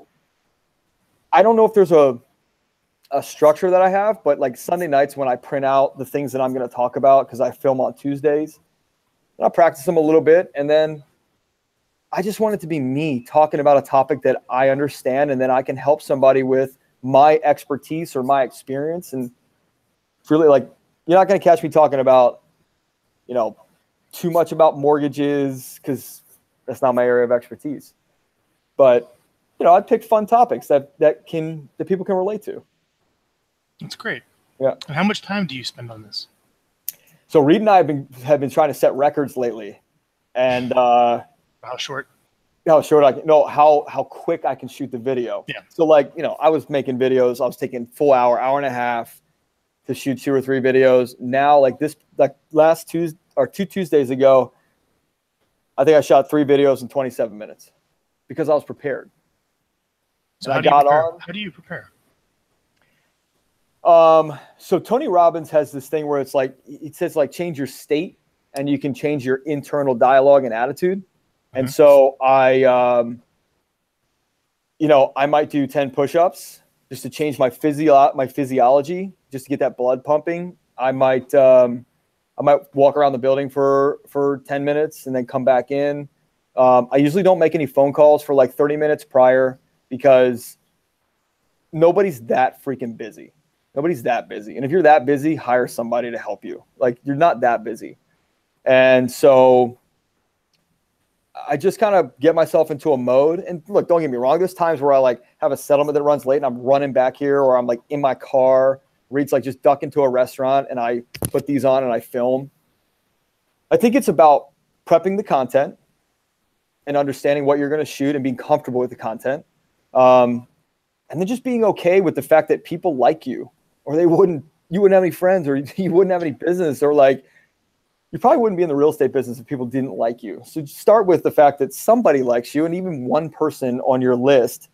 I don't know if there's a structure that I have, but like Sunday nights when I print out the things that I'm going to talk about, because I film on Tuesdays, I'll practice them a little bit, and then I just want it to be me talking about a topic that I understand, and then I can help somebody with my expertise or my experience. And it's really like, you're not going to catch me talking about, you know, too much about mortgages, because that's not my area of expertise. But, you I picked fun topics that people can relate to. That's great. Yeah. And how much time do you spend on this? So Reed and I have been trying to set records lately, and How short? how short I can, no, how quick I can shoot the video. Yeah. So like, I was making videos. I was taking full hour and a half to shoot 2 or 3 videos. Now, like last Tuesday or 2 Tuesdays ago, I think I shot 3 videos in 27 minutes because I was prepared. So and how do you prepare? So Tony Robbins has this thing where it's like, it says like change your state and you can change your internal dialogue and attitude. And so I might do 10 push-ups just to change my physiology, just to get that blood pumping. I might walk around the building for 10 minutes and then come back in. I usually don't make any phone calls for like 30 minutes prior because nobody's that freaking busy. Nobody's that busy. And if you're that busy, hire somebody to help you. Like, you're not that busy. And so I just kind of get myself into a mode. And look, don't get me wrong. There's times where I like have a settlement that runs late and I'm running back here, or I'm like in my car. Reed's like just duck into a restaurant and I put these on and I film. I think it's about prepping the content and understanding what you're going to shoot and being comfortable with the content. And then just being okay with the fact that people like you, or you wouldn't have any friends, or you wouldn't have any business, or like you probably wouldn't be in the real estate business if people didn't like you. So start with the fact that somebody likes you, and even one person on your list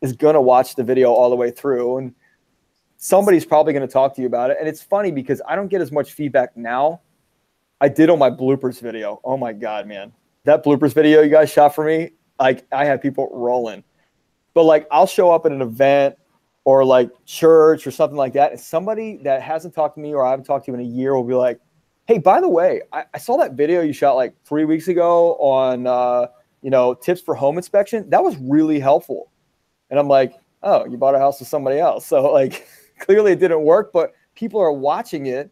is going to watch the video all the way through, and somebody's probably going to talk to you about it. And it's funny because I don't get as much feedback now. I did on my bloopers video. Oh my God, man. That bloopers video you guys shot for me, like I had people rolling. But like I'll show up at an event or like church or something like that, and somebody that hasn't talked to me or I haven't talked to in a year will be like, hey, by the way, I saw that video you shot like 3 weeks ago on, tips for home inspection. That was really helpful. And I'm like, oh, you bought a house with somebody else. So like clearly it didn't work, but people are watching it,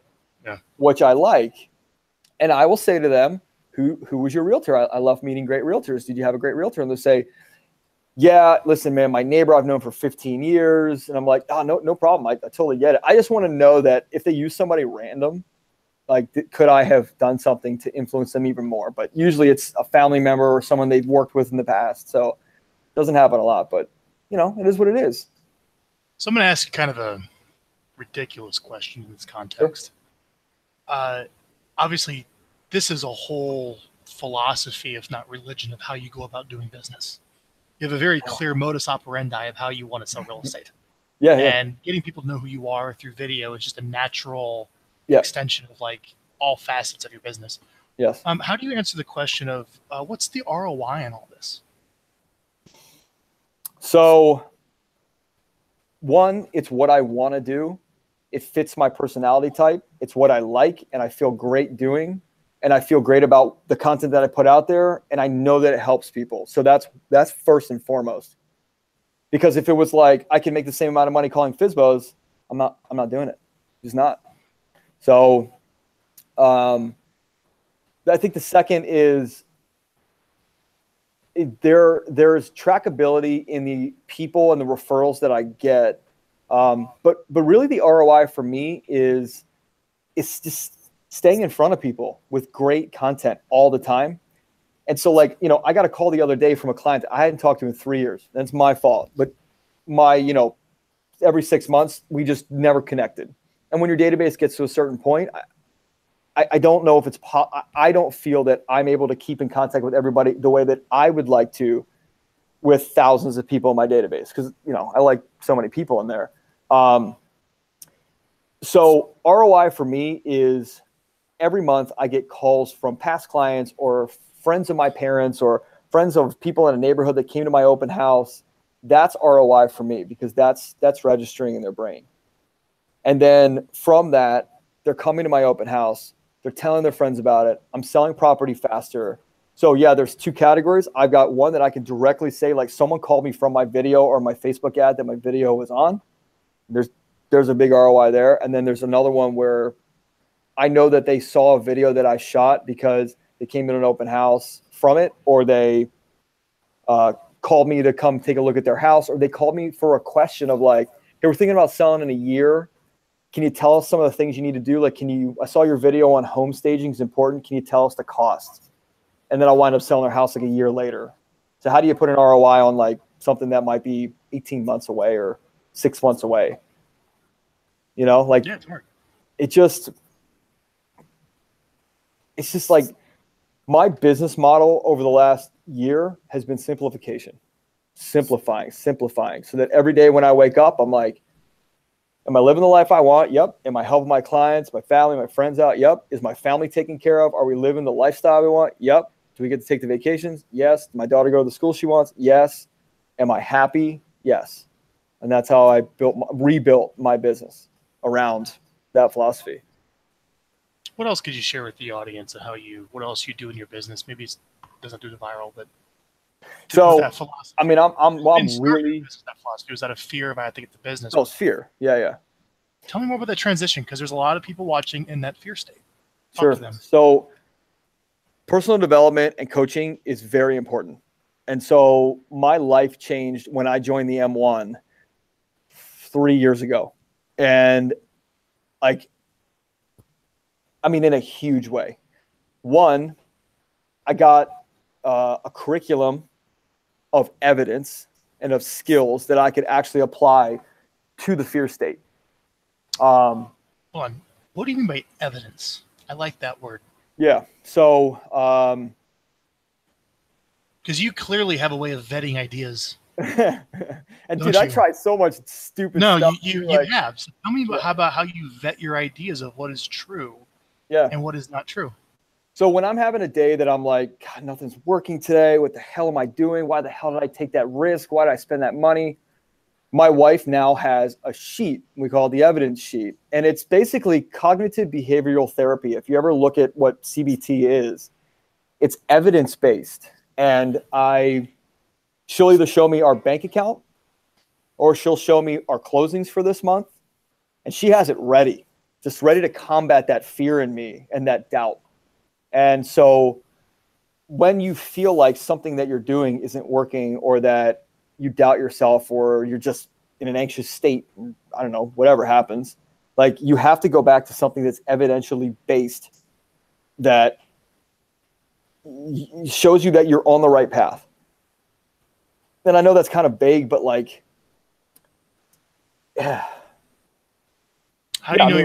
which I like. And I will say to them, who was your realtor? I love meeting great realtors. Did you have a great realtor? And they'll say, yeah, listen, man, my neighbor I've known for 15 years. And I'm like, oh, no problem. I totally get it. I just want to know that if they use somebody random, like, could I have done something to influence them even more? But usually it's a family member or someone they've worked with in the past. So it doesn't happen a lot, but it is what it is. So I'm going to ask you kind of a ridiculous question in this context. Sure. Obviously, this is a whole philosophy, if not religion, of how you go about doing business. You have a very clear modus operandi of how you want to sell real estate. And getting people to know who you are through video is just a natural extension of like all facets of your business. Yes. How do you answer the question of what's the ROI in all this? So, one, it's what I want to do. It fits my personality type. It's what I like, and I feel great doing. And I feel great about the content that I put out there, and I know that it helps people. So that's first and foremost. Because if it was like I can make the same amount of money calling FSBOs, I'm not doing it. Just not. So I think the second is there's trackability in the people and the referrals that I get. But really the ROI for me is just staying in front of people with great content all the time. And so like, I got a call the other day from a client I hadn't talked to in 3 years. That's my fault. But every 6 months, we just never connected. And when your database gets to a certain point, I don't know if I don't feel that I'm able to keep in contact with everybody the way that I would like to with thousands of people in my database. Because, I like so many people in there. So ROI for me is every month I get calls from past clients or friends of my parents or friends of people in a neighborhood that came to my open house. That's ROI for me because that's registering in their brain. And then from that, they're coming to my open house. They're telling their friends about it. I'm selling property faster. So yeah, there's 2 categories. I've got one that I can directly say, like someone called me from my video or my Facebook ad that my video was on. There's a big ROI there. And then there's another one where I know that they saw a video that I shot because they came in an open house from it, or they called me to come take a look at their house, or they called me for a question of like, hey, we're thinking about selling in a year. Can you tell us some of the things you need to do? Like, I saw your video on home staging is important. Can you tell us the cost? And then I'll wind up selling their house like a year later. So how do you put an ROI on like something that might be 18 months away or 6 months away? You know, like yeah, it's hard. It's just like my business model over the last year has been simplification, simplifying, so that every day when I wake up, I'm like, am I living the life I want? Yep. Am I helping my clients, my family, my friends out? Yep. Is my family taken care of? Are we living the lifestyle we want? Yep. Do we get to take the vacations? Yes. Does my daughter go to the school she wants? Yes. Am I happy? Yes. And that's how I rebuilt my business around that philosophy. What else could you share with the audience of what else you do in your business? Maybe it doesn't do the viral, but so that philosophy. I mean, I'm really that philosophy. Was that a fear of I have to get the business? Oh, it's fear. Yeah. Tell me more about that transition, because there's a lot of people watching in that fear state. Talk to them. So personal development and coaching is very important. And so my life changed when I joined the M1 3 years ago. And like, I mean, in a huge way. One, I got a curriculum of evidence and of skills that I could actually apply to the fear state. Hold on. What do you mean by evidence? I like that word. Yeah. So, because you clearly have a way of vetting ideas. And dude, I tried so much stupid stuff. No, you have. So tell me about how you vet your ideas of what is true and what is not true. So when I'm having a day that I'm like, God, nothing's working today. What the hell am I doing? Why the hell did I take that risk? Why did I spend that money? My wife now has a sheet. We call it the evidence sheet. And it's basically cognitive behavioral therapy. If you ever look at what CBT is, it's evidence-based. And she'll either show me our bank account or she'll show me our closings for this month. And she has it ready, just ready to combat that fear in me and that doubt. And so when you feel like something that you're doing isn't working, or that you doubt yourself, or you're just in an anxious state, I don't know, whatever happens, like you have to go back to something that's evidentially based, that shows you that you're on the right path. And I know that's kind of vague, but like, yeah. How do you know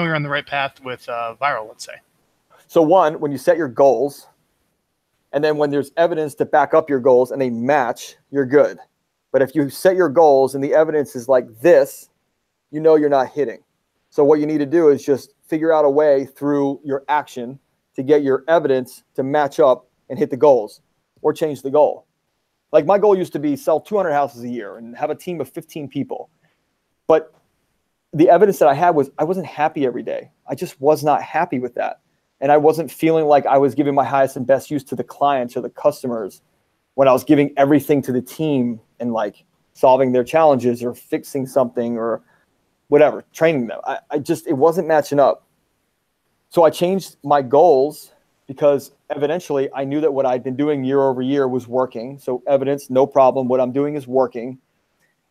you're on the right path with Vyral, let's say? So one, when you set your goals, and then when there's evidence to back up your goals and they match, you're good. But if you set your goals and the evidence is like this, you know you're not hitting. So what you need to do is just figure out a way through your action to get your evidence to match up and hit the goals, or change the goal. Like my goal used to be sell 200 houses a year and have a team of 15 people. But the evidence that I had was I wasn't happy every day. I just was not happy with that. And I wasn't feeling like I was giving my highest and best use to the clients or the customers when I was giving everything to the team and like solving their challenges or fixing something or whatever, training them. It wasn't matching up. So I changed my goals because evidentially I knew that what I'd been doing year over year was working. So evidence, no problem. What I'm doing is working.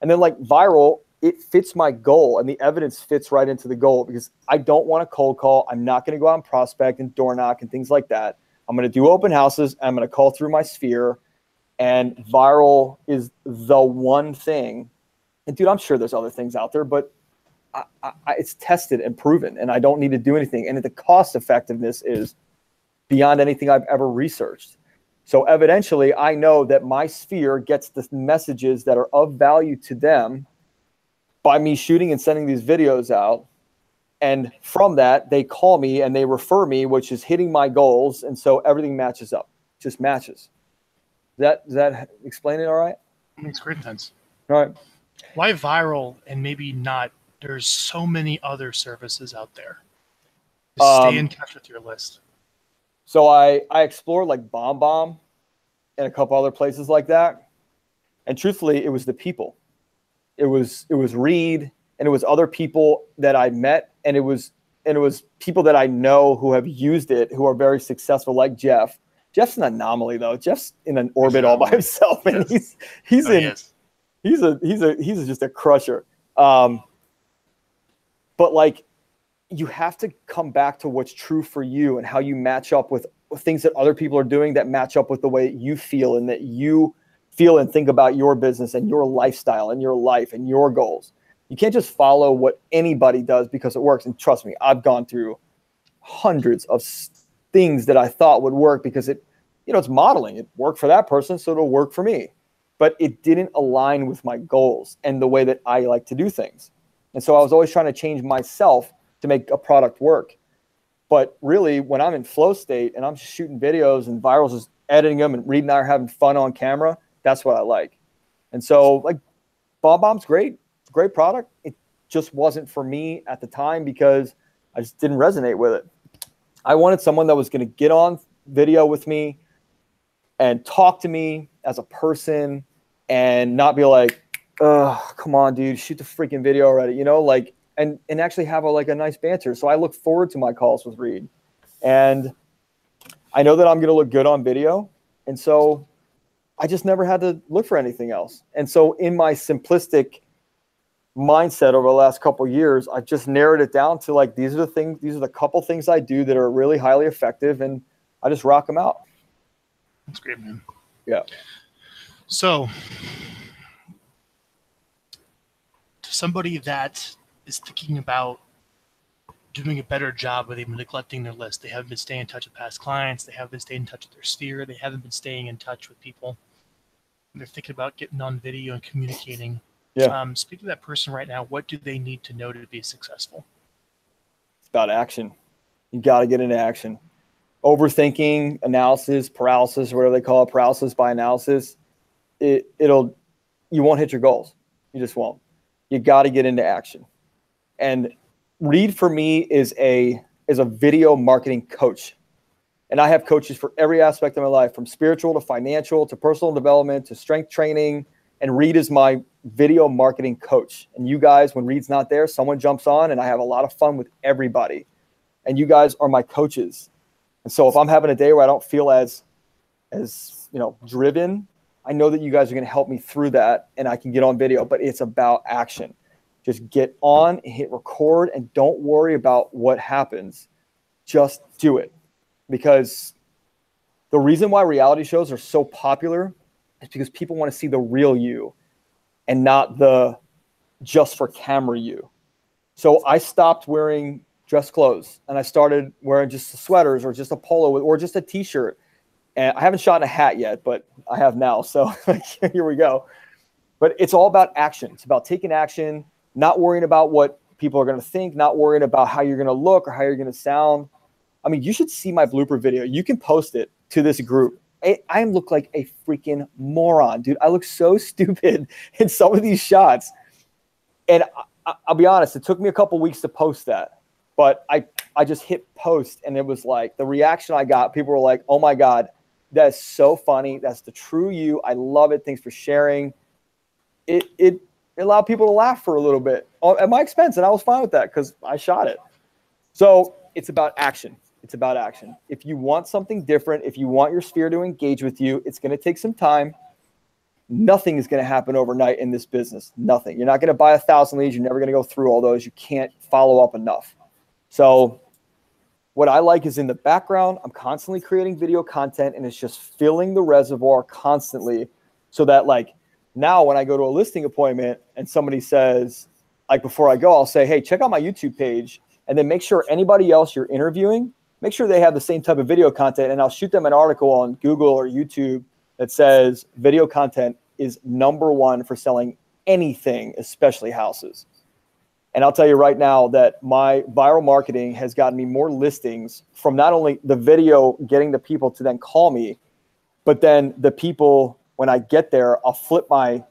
And then like Vyral, it fits my goal, and the evidence fits right into the goal, because I don't want to cold call. I'm not going to go out and prospect and door knock and things like that. I'm going to do open houses. I'm going to call through my sphere, and Vyral is the one thing. And dude, I'm sure there's other things out there, but it's tested and proven, and I don't need to do anything. And the cost effectiveness is beyond anything I've ever researched. So evidentially, I know that my sphere gets the messages that are of value to them by me shooting and sending these videos out. And from that, they call me and they refer me, which is hitting my goals. And so everything matches up, just matches. Does that explain it all right? It makes great sense. All right. Why Vyral and maybe not? There's so many other services out there. Just stay in touch with your list. So I explored like BombBomb and a couple other places like that. And truthfully, it was the people. It was Reed, and it was other people that I met, and it was people that I know who have used it, who are very successful, like Jeff. Jeff's an anomaly though. Jeff's in an orbit all by himself, and he's just a crusher. But like, you have to come back to what's true for you and how you match up with things that other people are doing that match up with the way you feel and that you feel and think about your business and your lifestyle and your life and your goals. You can't just follow what anybody does because it works. And trust me, I've gone through hundreds of things that I thought would work because it's modeling. It worked for that person, so it'll work for me. But it didn't align with my goals and the way that I like to do things. And so I was always trying to change myself to make a product work. But really, when I'm in flow state and I'm just shooting videos and Vyral's just editing them and Reed and I are having fun on camera, that's what I like. And so, like, BombBomb's great. It's a great product. It just wasn't for me at the time because I just didn't resonate with it. I wanted someone that was going to get on video with me and talk to me as a person and not be like, oh, come on, dude, shoot the freaking video already, like, and actually have a nice banter. So I look forward to my calls with Reed. And I know that I'm going to look good on video. And so I just never had to look for anything else. And so in my simplistic mindset over the last couple of years, I've just narrowed it down to like, these are the couple things I do that are really highly effective, and I just rock them out. That's great, man. Yeah. So to somebody that is thinking about doing a better job, where they've been neglecting their list, they haven't been staying in touch with past clients, they haven't been staying in touch with their sphere, they haven't been staying in touch with people, and they're thinking about getting on video and communicating. Yeah. Speak to that person right now. What do they need to know to be successful? It's about action. You got to get into action. Overthinking, analysis, paralysis, or whatever they call it, paralysis by analysis, you won't hit your goals. You just won't. You got to get into action. And Reed for me is a video marketing coach. And I have coaches for every aspect of my life, from spiritual to financial to personal development to strength training. And Reed is my video marketing coach. And you guys, when Reed's not there, someone jumps on, and I have a lot of fun with everybody. And you guys are my coaches. And so if I'm having a day where I don't feel as driven, I know that you guys are going to help me through that, and I can get on video. But it's about action. Just get on and hit record, and don't worry about what happens. Just do it. Because the reason why reality shows are so popular is because people want to see the real you and not the just for camera you. So I stopped wearing dress clothes, and I started wearing just sweaters or just a polo or just a t-shirt. And I haven't shot in a hat yet, but I have now. So here we go. But it's all about action. It's about taking action, not worrying about what people are going to think, not worrying about how you're going to look or how you're going to sound. I mean, you should see my blooper video. You can post it to this group. I look like a freaking moron, dude. I look so stupid in some of these shots. And I'll be honest, it took me a couple weeks to post that. But I just hit post, and it was like the reaction I got, people were like, oh my God, that's so funny. That's the true you. I love it. Thanks for sharing. It allowed people to laugh for a little bit at my expense, and I was fine with that because I shot it. So it's about action. It's about action. If you want something different, if you want your sphere to engage with you, it's going to take some time. Nothing is going to happen overnight in this business. Nothing. You're not going to buy 1,000 leads. You're never going to go through all those. You can't follow up enough. So what I like is in the background, I'm constantly creating video content, and it's just filling the reservoir constantly, so that like now when I go to a listing appointment and somebody says, like before I go, I'll say, hey, check out my YouTube page, and then make sure anybody else you're interviewing, make sure they have the same type of video content, and I'll shoot them an article on Google or YouTube that says video content is #1 for selling anything, especially houses. And I'll tell you right now that my viral marketing has gotten me more listings from not only the video getting the people to then call me, but then the people, when I get there, I'll flip my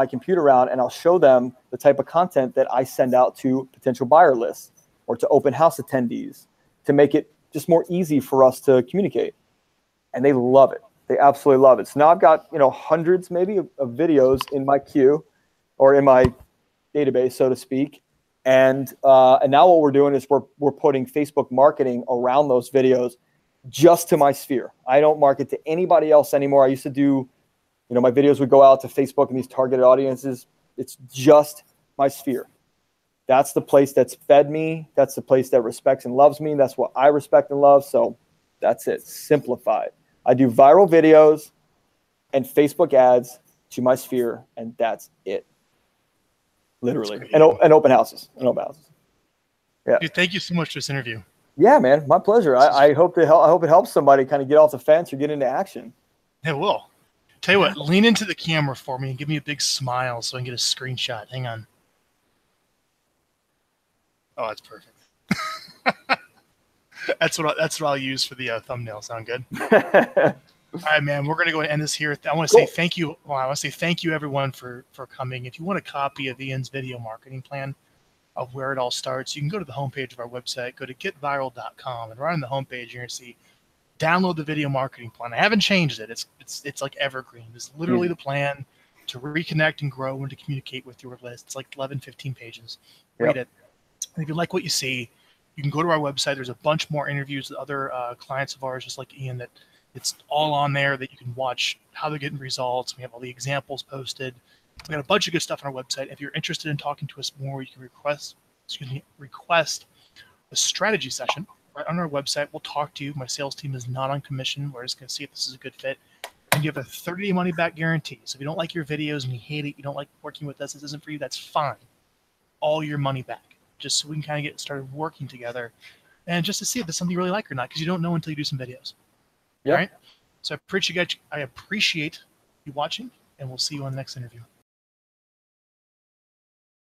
computer around and I'll show them the type of content that I send out to potential buyer lists or to open house attendees to make it just more easy for us to communicate. And they love it. They absolutely love it. So now I've got, hundreds maybe of videos in my queue or in my database, so to speak. And now what we're doing is we're putting Facebook marketing around those videos. just to my sphere. I don't market to anybody else anymore. I used to do, my videos would go out to Facebook and these targeted audiences. It's just my sphere. That's the place that's fed me. That's the place that respects and loves me. That's what I respect and love. So that's it. Simplified. I do viral videos and Facebook ads to my sphere, and that's it. Literally. And open houses. Yeah. Dude, thank you so much for this interview. Yeah, man. My pleasure. I hope it helps somebody kind of get off the fence or get into action. It will. Tell you what, lean into the camera for me and give me a big smile so I can get a screenshot. Hang on. Oh, that's perfect. That's what I'll use for the thumbnail. Sound good? All right, man. We're gonna go and end this here. I want to say thank you. Well, I want to say thank you, everyone, for coming. If you want a copy of Ian's video marketing plan of where it all starts, you can go to the homepage of our website. Go to getvyral.com, and right on the homepage, you're gonna see download the video marketing plan. I haven't changed it. It's like evergreen. It's literally the plan to reconnect and grow and to communicate with your list. It's like 11, 15 pages. Read it. And if you like what you see, you can go to our website. There's a bunch more interviews with other clients of ours, just like Ian, that it's all on there that you can watch how they're getting results. We have all the examples posted. We got a bunch of good stuff on our website. If you're interested in talking to us more, you can request a strategy session right on our website. We'll talk to you. My sales team is not on commission. We're just going to see if this is a good fit. And you have a 30-day money-back guarantee. So if you don't like your videos and you hate it, you don't like working with us, this isn't for you, that's fine. All your money back, just so we can kind of get started working together and just to see if it's something you really like or not, because you don't know until you do some videos. All right? So I appreciate you watching, and we'll see you on the next interview.